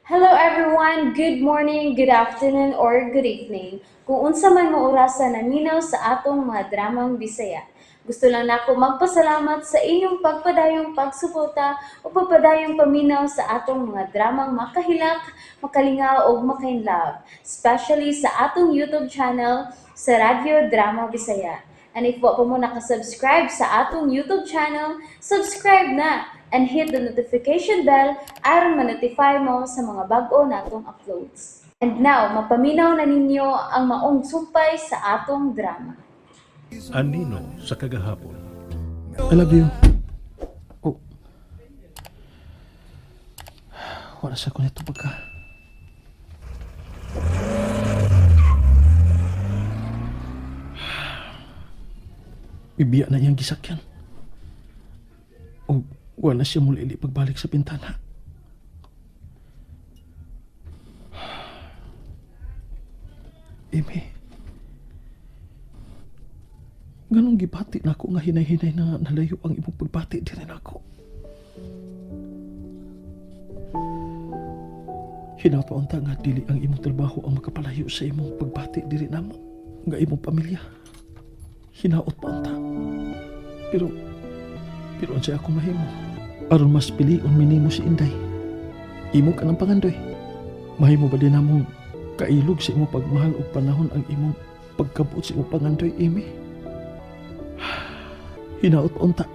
Hello everyone, good morning, good afternoon, or good evening. Kung unsa man mo orasan naminaw sa atong mga dramang Bisaya. Gusto lang nako magpasalamat sa inyong pagpadayong pagsuporta o pagpadayong paminaw sa atong mga dramang makahilak, makalingaw o makainlove, especially sa atong YouTube channel sa Radyo Drama Bisaya. And if wa pa mo nakasubscribe sa atong YouTube channel, subscribe na and hit the notification bell aron ma-notify mo sa mga bag-o natong uploads. And now, mapaminaw na ninyo ang maong sumpay sa atong drama. Anino sa kagahapon. I love you. Oh. Wala sa ko nito pagka. Bibiya na iyang gisakyan. O wala siya muli pagbalik sa pintana. Amy. Ganong gibati na ako nga hinay-hinay na nalayo ang imong pagbati din rin ako. Hinapaunta nga dili ang imong trabaho ang makapalayo sa imong pagbati diri namo nga imong pamilya. Hinaot pa unta. Pero ang siya ako mahimo. Aron mas pilion minimo si Inday. Imo ka ng pangandoy. Mahimo ba din namong kailog sa imong pagmahal o panahon ang imong pagkabot sa imong pangandoy, Amy? Hinaot pa unta.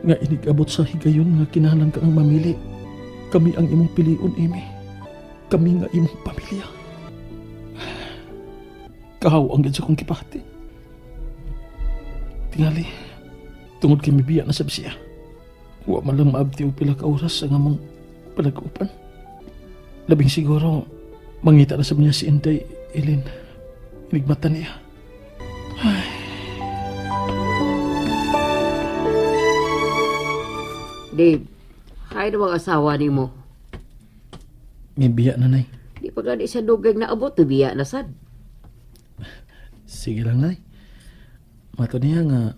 Nga inigabot sa higayon nga kinahanglan ka ng mamili. Kami ang imong pilion, Amy. Kami nga imong pamilya. Kahaw ang gansa kong kipati. Tingali, tungod kay mibiya na sa Bisaya. Wa man lang maabti o pila ka oras ang among panag-upan. Labing siguro, mangita na sa niya si Inday, Eileen. Inigmata niya. Ay. Dave, hay na mga asawa ni mo. Mibiya na, Nay. Di pa gani siya dugay na abot, biya na sad. Sige lang, Nay. Mato niya nga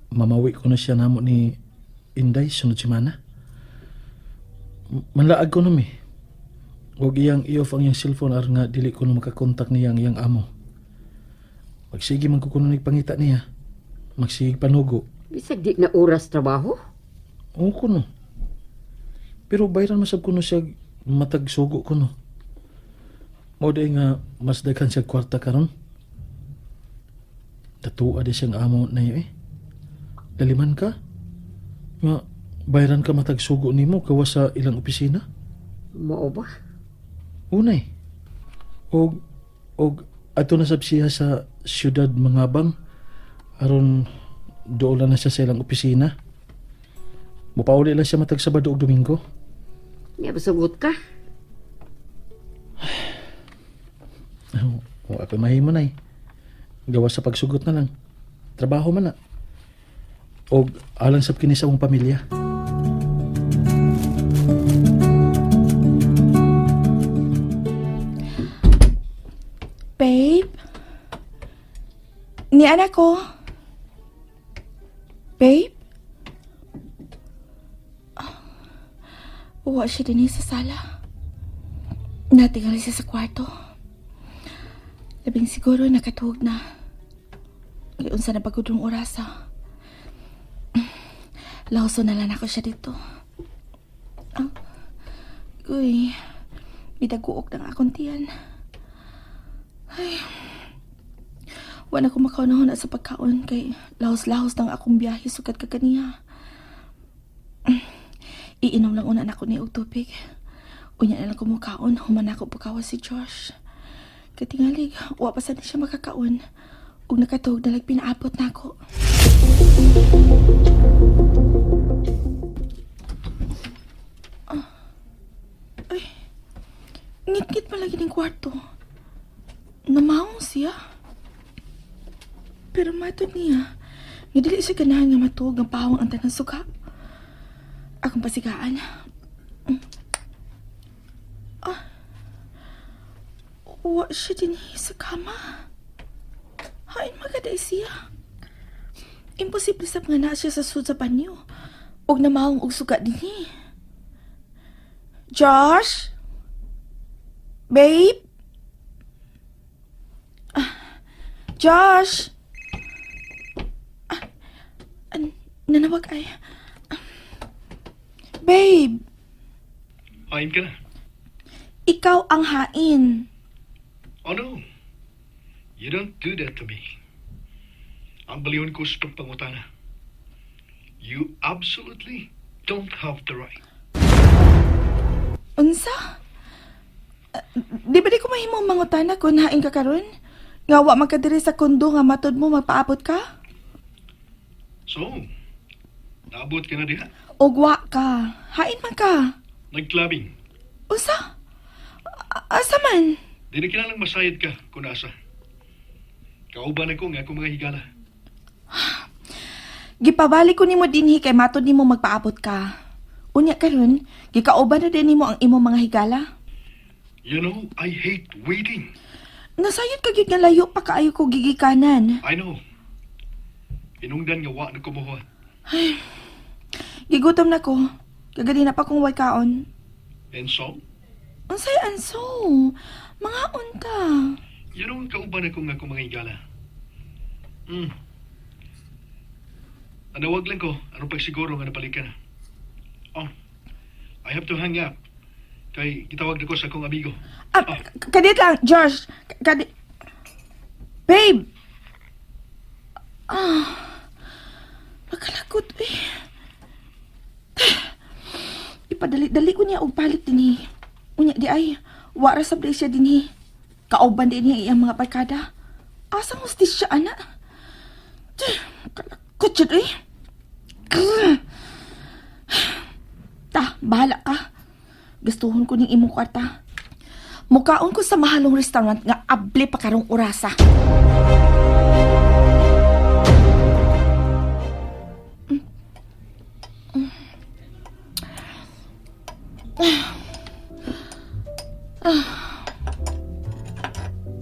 mamawi ko na siya namo ni Inday sunod semana. Manlaag ko na mi. Huwag iyang i-off ang iyang cellphone ar nga dili ko na makakontak niya ang iyang amo. Magsige man ko kuno pangita niya. Magsige panugo. Bisag di na oras trabaho. Oo ko no. Pero bayran masab ko no siya matag sugo ko no. Mo day nga mas daghan siya kwarta karon. Tatua di siyang amo na iyo eh. Daliman ka? Nga, bayran ka matag sugo nimo kawa sa ilang opisina? Mao ba? Unay. Og ato na sab siya sa siyudad Mangabang aron doon na siya sa ilang opisina. Mupauli lang siya matag Sabado ug Domingo. Nga basugot ka? O ako mahimo na eh. Gawa sa pagsugot na lang. Trabaho man na. O alang sab kini sa mong pamilya. Babe? Ni anak ko? Babe? Uwa siya din sa sala. Natingali siya sa kwarto. Labing siguro nakatuhog na. Ngayon sa napagudong orasa. Lawso na lang ako siya dito. Uy, bidaguok ng akong tiyan. Ay, wala ko makaunahon na sa pagkaon kay lahos-lahos ng akong biyahe sugad ka kaniya. Iinom lang una ako ni og tubig. Unya na lang ko mukaon, human ako pagkawas si Josh. Katingalig, wa pa sana siya makakaon. Ug nakatuog na lang pinaabot na ako. Ay, ngit-ngit pa lagi ng kwarto. Namaong siya. Pero matod niya, nga dili siya ganahan nga matuog ang pawang ang tanang suka. Akong pasigaan. Wa siya din sa kama. Hain magaday siya. Imposible sa nga na siya sa sud sa banyo. Og namaong og suka din eh. Josh? Babe? Josh? Nanawag ay. Babe, Hain ka na. ikaw ang hain. Oh no. You don't do that to me. Ang balihon ko sa pagpangutana. You absolutely don't have the right. Unsa? Di ba di ko mahimong mangutana kung hain ka karon? Nga wa magkadiri sa kondo nga matod mo magpaabot ka? So, naabot ka na diha. O wa ka? Hain man ka? Nag-clubbing. Unsa? Asa man? Di na kinalang masayad ka kung nasa. Kauban ako nga akong mga higala. Gipabalik ko nimo dinhi kay matod nimo magpaabot ka. Unya karon, gikauban na din nimo ang imong mga higala. You know, I hate waiting. Nasayod ka gyud nga layo pa kaayo ko gigikanan. I know. Inungdan nga wa na kumuha. Gigutom na ko. Kagadi na pa kong waykaon. And so, Unsay anso? Mga unta. you know, kauban ako nga akong mga higala. Anawag lang ko, anong pagsiguro nga napalik ka na. Oh, I have to hang up. Kay gitawag na ko sa akong amigo. Kadit lang, Josh. Kadit. Babe! Nakalagot eh. Ipadali-dali ko niya og palit din eh. Unya di ay, wara sa siya din eh. Kauban din niya iyang mga barkada. Asang hostis siya, ana? Kalakot siya eh. Bahala ka. Gustuhon ko ning imong kwarta. Mukaon ko sa mahalong restaurant nga able pa karong orasa.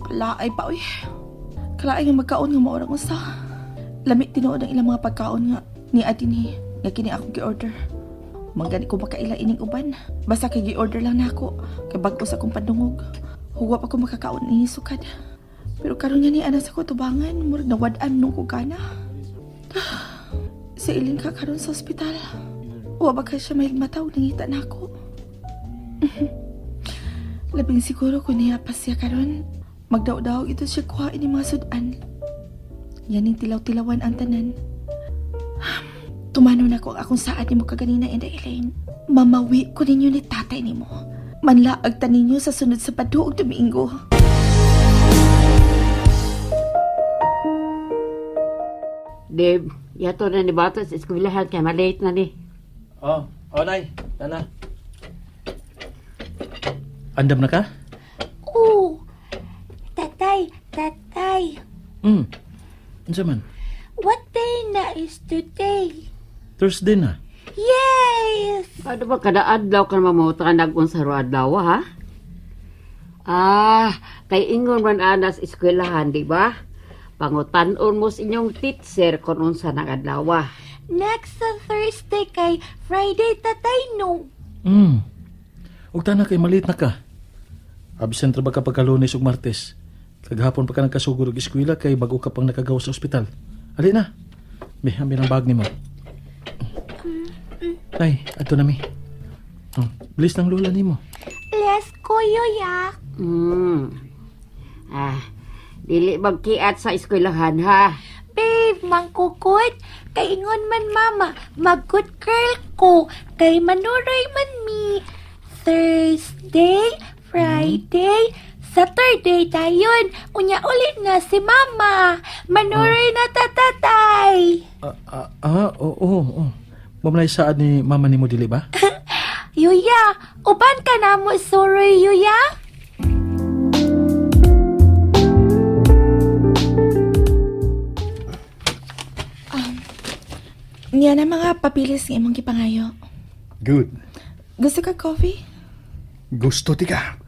Kalaay pa, uy. Kalaay nga magkaon nga maurang usa. Lamit tinuod ang ilang mga pagkaon nga ni Adini nga kini ako gi-order. Manggani ko makaila ining uban. Basta kay gi-order lang na ako. Kay bag-o sa akong pandungog. Huwa pa ko makakaon ini sukad. Pero karon nga ni ana sa ko tubangan, murag nawad-an nung kugana. Sa ilin ka karon sa ospital. Huwa ba kay siya mahigmataw nangita na ako. Labing siguro kung niyapas siya karon, magdaw-daw ito siya kuha ini mga sudan. Yaning tilaw-tilawan ang tanan. Tumano na ko akong saad ni mo kaganina, Inday Elaine. Mamawi ko ninyo ni tatay ni mo. Manlaag ta ninyo sa sunod sa paduog Domingo. Dave, yato na ni Bata sa eskwelahan kaya malate na ni. Oh, Nay. Tana. Andam na ka? Oh, tatay. Unsa man? What day na is today? Thursday na. Yes! Ano ba kada adlaw ka mamuta ka nag-unsaro adlaw, ha? Kay ingon man anas eskwelahan, di ba? Pangutanon mo sa inyong teacher kung unsa nang adlaw. Next sa Thursday kay Friday, tatay, no? Ug tana kay malit na ka. Absent ra ba ka pagka Lunes ug Martes? Kaghapon pa ka nagkasugod og eskwela kay bago ka pang nakagawa sa ospital. Ali na. May hambi ng bag ni mo. Ay, ato na mi. Oh, bilis ng lola ni mo. Let's go, Yoya. Dili magkiat sa eskwelahan, ha? Babe, mangkukod. Kay ingon man mama, mag-good girl ko. Kay manuray man mi. Thursday, Friday, Saturday dayon. Unya ulit na si mama. Manuray na tatatay. Oo. Mamlay saad ni mama ni mo dili ba? Yuya, uban ka na mo, sorry, Yuya? Niya na mga papilis ng imong gipangayo. Good. Gusto ka coffee? Gusto ti ka.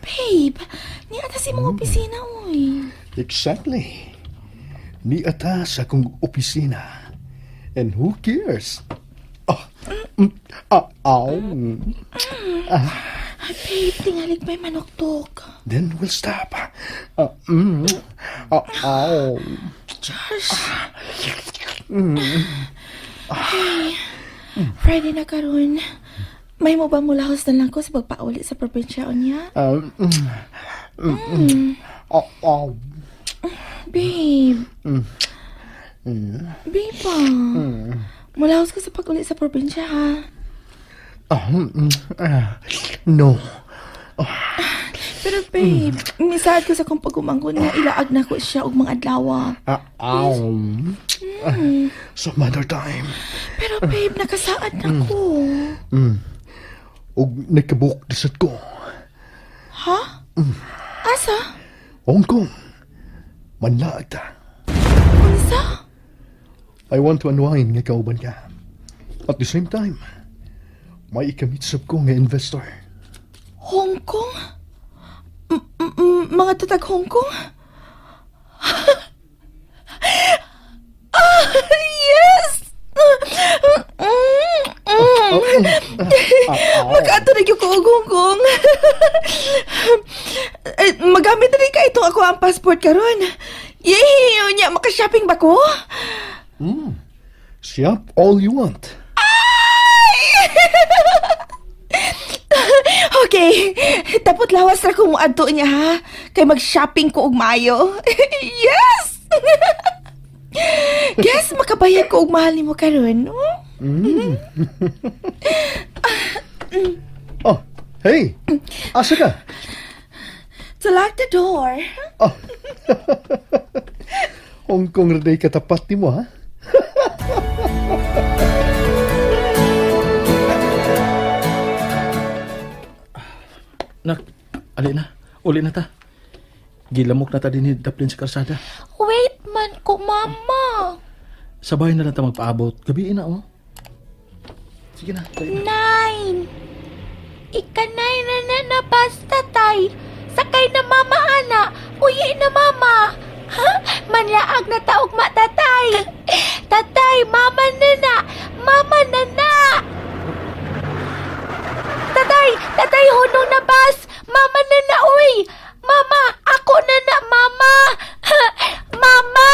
Babe, niya ata si mong opisina, uy. Exactly. Ni ata sa kong opisina. And who cares? Babe, tingalig may manuktok. Then we'll stop. Ow. Josh. Hey, Friday na karon. May mo ba mulahos na lang ko sa pagpauli sa probinsya niya? Babe. Babe pa. Mulahos ka sa pag-uli sa probinsya, ha? No. Pero babe, misaad ko sa kong pag-umanggon nga ilaag na ko siya og mga adlaw. Some other time. Pero babe, nakasaad na ko. Og nagkabuok disat ko. Ha? Asa? Hong Kong. Manlaag ta. Unsa? I want to unwind nga kauban ka. At the same time, may ikamitsap ko nga investor. Hong Kong? Mga tatag Hong Kong? Yes! Magkatunig ko og Hong Kong. Magamit na rin ka itong ako ang passport karon. Yay! Nya, maka-shopping ba ko? Shop all you want. Okay, tapos lawas ra kong adto niya ha. Kay mag-shopping ko og maayo. Yes! Yes, makabayad ko og mahal nimo karon. Oh, hey! Asa ka? To lock the door. Hong Kong raday katapat ni mo, ha? Nak, ali na. Uli na ta. Gilamok na ta din daplin sa karsada. Wait man ko, mama. Sabay na lang ta magpaabot. Gabi na, oh. Sige na, tayo na. 9. Ikanay na basta, tay. Sakay na mama, ana. Uyi na mama. Ha? Manlaag na taog matatay. Tatay, mama na. Mama na. Tatay, hunong na bus. Mama na, uy. Mama, ako na, mama. Mama!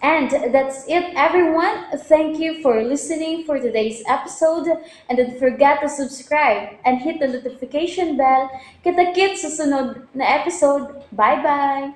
And that's it, everyone. Thank you for listening for today's episode. And don't forget to subscribe and hit the notification bell. Kita-kits sa sunod na episode. Bye-bye!